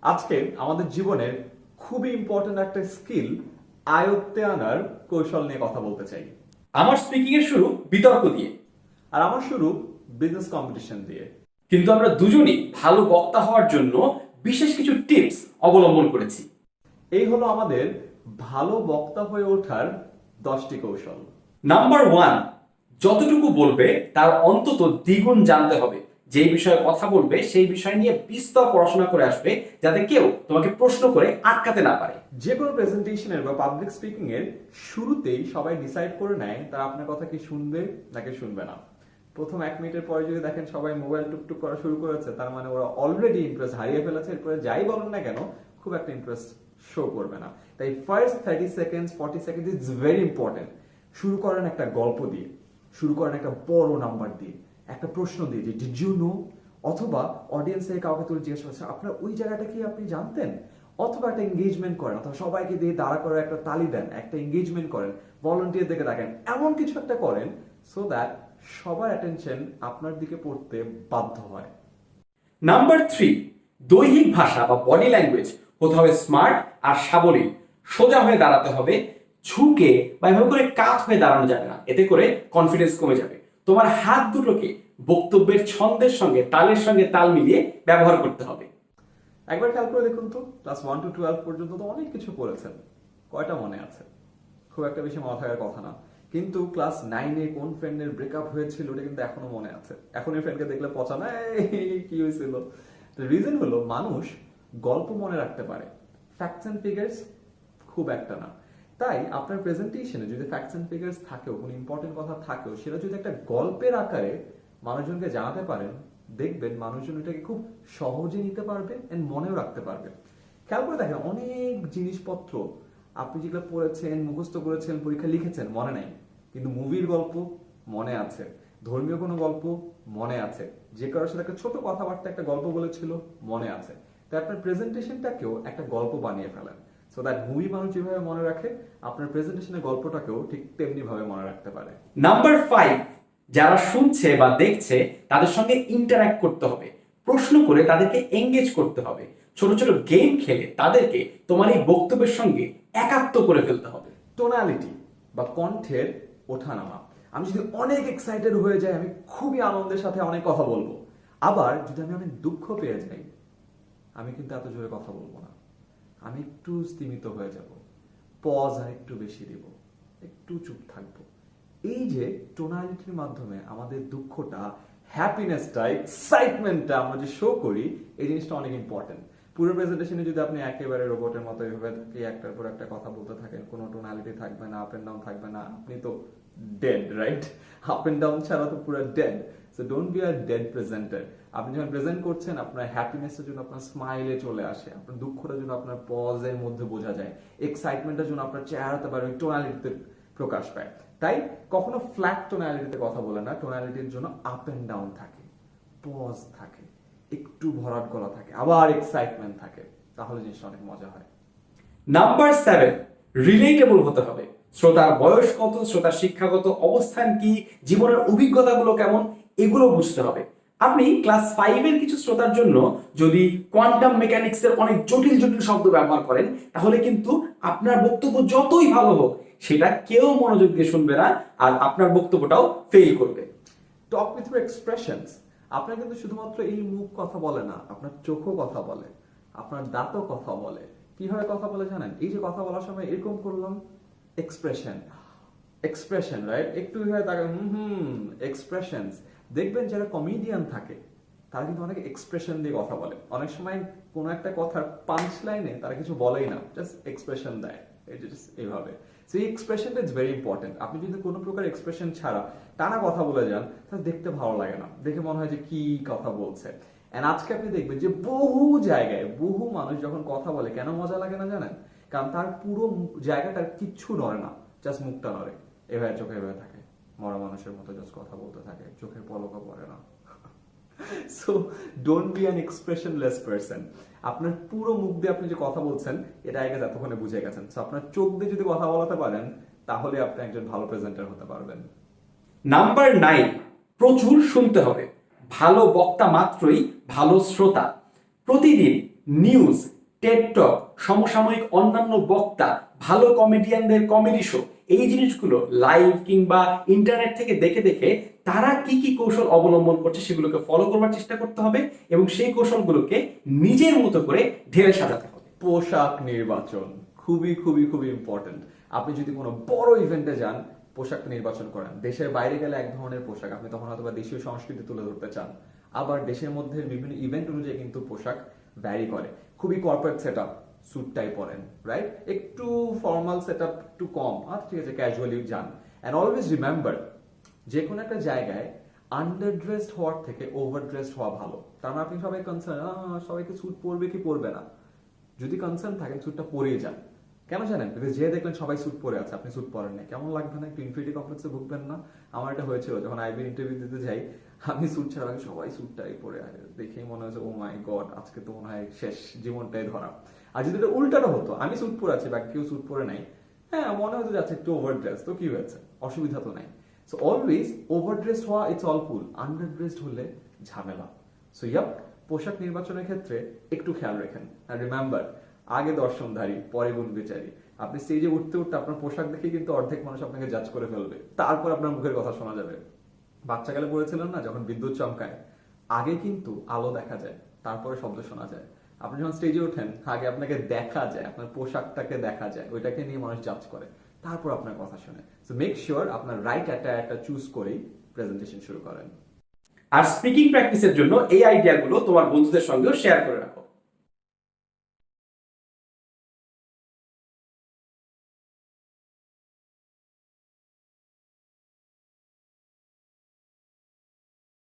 আজকে আমাদের জীবনের খুবই ইম্পর্টেন্ট একটা স্কিল আয়ত্তে আনার কৌশল নিয়ে কথা বলতে চাই। আমার স্পিকিং এর শুরু বিতর্ক দিয়ে, আর আমার শুরু বিজনেস কম্পিটিশন দিয়ে। কিন্তু আমরা দুজনই ভালো বক্তা হওয়ার জন্য বিশেষ কিছু টিপস অবলম্বন করেছি। এই হলো আমাদের ভালো বক্তা হয়ে ওঠার 10টি কৌশল। নাম্বার 1, যতটুকু বলবে তার অন্তত দ্বিগুণ জানতে হবে। যেই বিষয়ে কথা বলবে সেই বিষয় নিয়ে বিস্তর পড়াশোনা করে আসবে, যাতে কেউ তোমাকে প্রশ্ন করে আটকাতে না পারে। যে কোনো প্রেজেন্টেশনের বা পাবলিক স্পিকিং এর শুরুতেই সবাই ডিসাইড করে নেয় তারা আপনার কথা কি শুনবে নাকি শুনবে না। প্রথম 1 মিনিটের পরে যদি দেখেন সবাই মোবাইল টুকটুক করা শুরু করেছে, তার মানে ওরা অলরেডি ইন্টারেস্ট হারিয়ে ফেলেছে। এরপরে যাই বলেন না কেন খুব একটা ইন্টারেস্ট শো করবে না। তাই first 30 seconds 40 seconds is very important. শুরু করেন একটা গল্প দিয়ে, শুরু করেন একটা বড় নাম্বার দিয়ে, একটা প্রশ্ন দিয়ে যে ডিড ইউ নো, অথবা অডিয়েন্সের কাউকে তুলে জিজ্ঞেস করছে আপনার ওই জায়গাটা কি আপনি জানতেন, অথবা একটা এঙ্গেজমেন্ট করেন, অথবা সবাইকে দিয়ে দাঁড়া করে একটা তালি দেন, একটা এঙ্গেজমেন্ট করেন, ভলান্টিয়ার দিকে দেখেন, এমন কিছু একটা করেন সো দ্যাট সবার অ্যাটেনশন আপনার দিকে পড়তে বাধ্য হয়। নাম্বার 3, দৈহিক ভাষা বা বডি ল্যাঙ্গুয়েজ হতে হবে স্মার্ট আর সাবলীল। সোজা হয়ে দাঁড়াতে হবে, ঝুঁকে বা এভাবে করে কাত হয়ে দাঁড়ানো যাবে না, এতে করে কনফিডেন্স কমে যাবে। তোমার হাত দুটোকে বক্তব্যের ছন্দের সঙ্গে তালের সঙ্গে তাল মিলিয়ে ব্যবহার করতে হবে। একবার খেয়াল করে দেখুন তো, ক্লাস 1 to 12 পর্যন্ত তো অনেক কিছু পড়েছেন, কয়টা মনে আছে? খুব একটা বেশি মনে থাকার কথা না। কিন্তু ক্লাস 9-এ কোন ফ্রেন্ডের ব্রেকআপ হয়েছিল ওটা কিন্তু এখনো মনে আছে। এখন এই ফ্রেন্ডকে দেখলে পচা না, কি হয়েছিল। রিজন হলো মানুষ গল্প মনে রাখতে পারে, ফ্যাক্টস এন্ড ফিগার্স খুব একটা না। তাই আপনার প্রেজেন্টেশনে যদি ফ্যাক্টস এন্ড ফিগার্স থাকেও, কোনো ইম্পর্টেন্ট কথা থাকেও, সেটা যদি একটা গল্পের আকারে মানুষজনকে জানাতে পারেন, দেখবেন মানুষজন এটাকে খুব সহজে নিতে পারবে এন্ড মনেও রাখতে পারবে। খেয়াল করে দেখেন অনেক জিনিসপত্র আপনি যেগুলো পড়েছেন, মুখস্থ করেছেন, পরীক্ষা লিখেছেন, মনে নাই, কিন্তু মুভির গল্প মনে আছে, ধর্মীয় কোনো গল্প মনে আছে, যে কারোর সাথে একটা ছোট কথাবার্তা একটা গল্প বলেছিল মনে আছে। তাই আপনার প্রেজেন্টেশনটাকেও একটা গল্প বানিয়ে ফেলেন, সো দ্যাট মুভি মানুষ যেভাবে মনে রাখে আপনার প্রেজেন্টেশনের গল্পটাকেও ঠিক তেমনি ভাবে মনে রাখতে পারে। নাম্বার 5, যারা শুনছে বা দেখছে তাদের সঙ্গে ইন্টারঅ্যাক্ট করতে হবে, প্রশ্ন করে তাদেরকে এঙ্গেজ করতে হবে, ছোট ছোট গেম খেলে তাদেরকে তোমার এই বক্তব্যের সঙ্গে একাত্ম করে ফেলতে হবে। টোনালিটি বা কণ্ঠের ওঠানামা। আমি যদি অনেক এক্সাইটেড হয়ে যাই, আমি খুবই আনন্দের সাথে অনেক কথা বলবো। আবার যদি আমি অনেক দুঃখ পেয়ে যাই, আমি কিন্তু এত জোরে কথা বলবো না, আমি একটু স্তিমিত হয়ে যাব, পজ আর একটু বেশি দিব, একটু চুপ থাকবো। এই যে টোনালিটির মাধ্যমে আমাদের দুঃখটা, হ্যাপিনেসটা, এক্সাইটমেন্টটা আমরা যে শো করি, এই জিনিসটা অনেক ইম্পর্টেন্ট। পুরো প্রেজেন্টেশনে যদি আপনি একেবারে রোবটের মতো এভাবে থাকে, একটার পর একটা কথা বলতে থাকেন, কোনো টোনালিটি থাকবে না, আপ এন্ড ডাউন থাকবে না, আপনি তো dead, right? Up and down ছাড়া তো পুরো dead. So don't be a dead presenter. আপনি যখন প্রেজেন্ট করছেন, আপনার হ্যাপিনেসের জন্য আপনার স্মাইলে চলে আসে, আপনার দুঃখটার জন্য আপনার পজের মধ্যে বোঝা যায়, এক্সাইটমেন্টের জন্য আপনার চেহারাতে বা ওই টোনালিটিতে প্রকাশ পায়। তাই কখনো ফ্ল্যাট টোনালিটিতে কথা বলে না, টোনালিটির জন্য আপ এন্ড ডাউন থাকে, পজ থাকে, একটু ভরাট গলা থাকে, আবার এক্সাইটমেন্ট থাকে, তাহলে জিনিসটা অনেক মজা হয়। নাম্বার 7, রিলেটেবল হতে হবে। শ্রোতার বয়স কত, শ্রোতার শিক্ষাগত অবস্থান কি, জীবনের অভিজ্ঞতাগুলো কেমন, এগুলো বুঝতে হবে। আপনি ক্লাস 5-এর কিছু শ্রোতার জন্য যদি কোয়ান্টাম মেকানিক্সের অনেক জটিল জটিল শব্দ ব্যবহার করেন, তাহলে কিন্তু আপনার বক্তব্য যতই ভালো হোক সেটা কেউ মনোযোগ দিয়ে শুনবে না, আর আপনার বক্তব্যটাও ফেল করবে। Talk with your expressions. আপনার কিন্তু শুধুমাত্র এই মুখ কথা বলে না, আপনার চোখও কথা বলে, আপনার দাঁতও কথা বলে। কিভাবে কথা বলে জানেন? এই যে কথা বলার সময় এরকম করলাম, এক্সপ্রেশন, এক্সপ্রেশন, রাইট? একটু এভাবে তাকান, এক্সপ্রেশনস। দেখবেন যারা কমেডিয়ান থাকে তারা কিন্তু অনেক এক্সপ্রেশন দিয়ে কথা বলে। অনেক সময় কোনো একটা কথার পাঞ্চ লাইনে তারা কিছু বলেই না, জাস্ট এক্সপ্রেশন দেয়, এটা জাস্ট এইভাবে। সো এই এক্সপ্রেশনটা ইজ ভেরি ইম্পর্টেন্ট। আপনি যদি কোনো প্রকার এক্সপ্রেশন ছাড়া টানা কথা বলে যান, তাহলে দেখতে ভালো লাগে না, দেখে মনে হয় যে কি কথা বলছে। এন্ড আজকে আপনি দেখবেন যে বহু জায়গায় বহু মানুষ যখন কথা বলে, কেন মজা লাগে না জানেন? কারণ তার পুরো জায়গাটার কিচ্ছু নড়ে না, জাস্ট মুখটা নড়ে, এভাবে চোখে এভাবে থাকে, মরা মানুষের মতো জাস্ট কথা বলতে থাকে, চোখের পলকও পড়ে না। So don't be an expressionless person. আপনার পুরো মুখ দিয়ে আপনি যে কথা বলছেন, এটা আগে এতক্ষণে বুঝে গেছেন। সো আপনার চোখ দিয়ে যদি কথা বলাতে পারেন, তাহলে আপনি একজন ভালো প্রেজেন্টার হতে পারবেন। নাম্বার 9, প্রচুর শুনতে হবে। ভালো বক্তা মাত্রই ভালো শ্রোতা। প্রতিদিন নিউজ, টেড টক, সমসাময়িক অন্যান্য বক্তা, ভালো কমেডিয়ানদের কমেডি শো, এই জিনিসগুলো লাইভ কিংবা ইন্টারনেট থেকে দেখে দেখে তারা কি কি কৌশল অবলম্বন করছে সেগুলোকে ফলো করবার চেষ্টা করতে হবে এবং সেই কৌশলগুলোকে নিজের মতো করে ঢেলে সাজাতে হবে। পোশাক নির্বাচন খুবই খুবই খুবই ইম্পর্টেন্ট। আপনি যদি কোনো বড় ইভেন্টে যান, পোশাক নির্বাচন করেন। দেশের বাইরে গেলে এক ধরনের পোশাক, আপনি তখন হয়তো দেশীয় সংস্কৃতি তুলে ধরতে চান। আবার দেশের মধ্যে বিভিন্ন ইভেন্ট অনুযায়ী কিন্তু পোশাক ভ্যারি করে। খুবই কর্পোরেট সেট আপ, স্যুট টাই পরেন, রাইট? একটু ফর্মাল সেট আপ একটু কম, আচ্ছা ঠিক আছে, ক্যাজুয়ালি যান। অ্যান্ড অলওয়েজ রিমেম্বার, যে কোনো একটা জায়গায় আন্ডার ড্রেসড হওয়ার থেকে ওভার ড্রেসড হওয়া ভালো। তার মানে আপনি সবাই কনসার্ন, সবাইকে স্যুট পরবে কি পরবে না, যদি কনসার্ন থাকেন স্যুটটা পরেই যান। কেন জানেন? বিকজ যে দেখলেন সবাই স্যুট পরে আছে, আপনি স্যুট পরেন না, কেমন লাগবে না? একটু ইনফিনিটি কমপ্লেক্সে ভুগবেন না? আমার এটা হয়েছিল যখন আইবি ইন্টারভিউ দিতে যাই, আমি স্যুট ছাড়া বাকি সবাই স্যুটটাই পরে আছে, দেখেই মনে হয়েছে ও মাই গড, আজকে তো মনে হয় শেষ, জীবনটাই ধরা। আর যদি এটা উল্টাটা হতো, আমি স্যুট পরে আছি বাকি কেউ স্যুট পরে নাই, হ্যাঁ মনে হতো যাচ্ছে একটু ওভার ড্রেস, তো কি হয়েছে, অসুবিধা তো নাই। সো অলওয়েজ ওভার ড্রেসড হওয়া it's all cool, under dressed হলে ঝামেলা। সো ইয়াপ, পোশাক নির্বাচনের ক্ষেত্রে একটু খেয়াল রাখেন। আর রিমেম্বার, আগে দর্শনধারী পরে গুণ বিচারী। আপনি স্টেজে উঠতে উঠতে আপনার পোশাক দেখে কিন্তু অর্ধেক মানুষ আপনাকে জাজ করে ফেলবে, তারপর আপনার মুখের কথা শোনা যাবে। বাচ্চাকালে পড়েছিলেন না, যখন বিদ্যুৎ চমকায় আগে কিন্তু আলো দেখা যায়, তারপরে শব্দ শোনা যায়। আপনি যখন স্টেজে ওঠেন আগে আপনাকে দেখা যায়, আপনার পোশাকটাকে দেখা যায়, ওইটাকে নিয়ে মানুষ জাজ করে, তারপর আপনার কথা শুনে। সো মেক শিওর আপনার রাইট অ্যাটায়ারটা চুজ করেই প্রেজেন্টেশন শুরু করেন। আর স্পিকিং প্র্যাকটিসের জন্য এই আইডিয়াগুলো তোমার বন্ধুদের সঙ্গেও শেয়ার করে রাখো।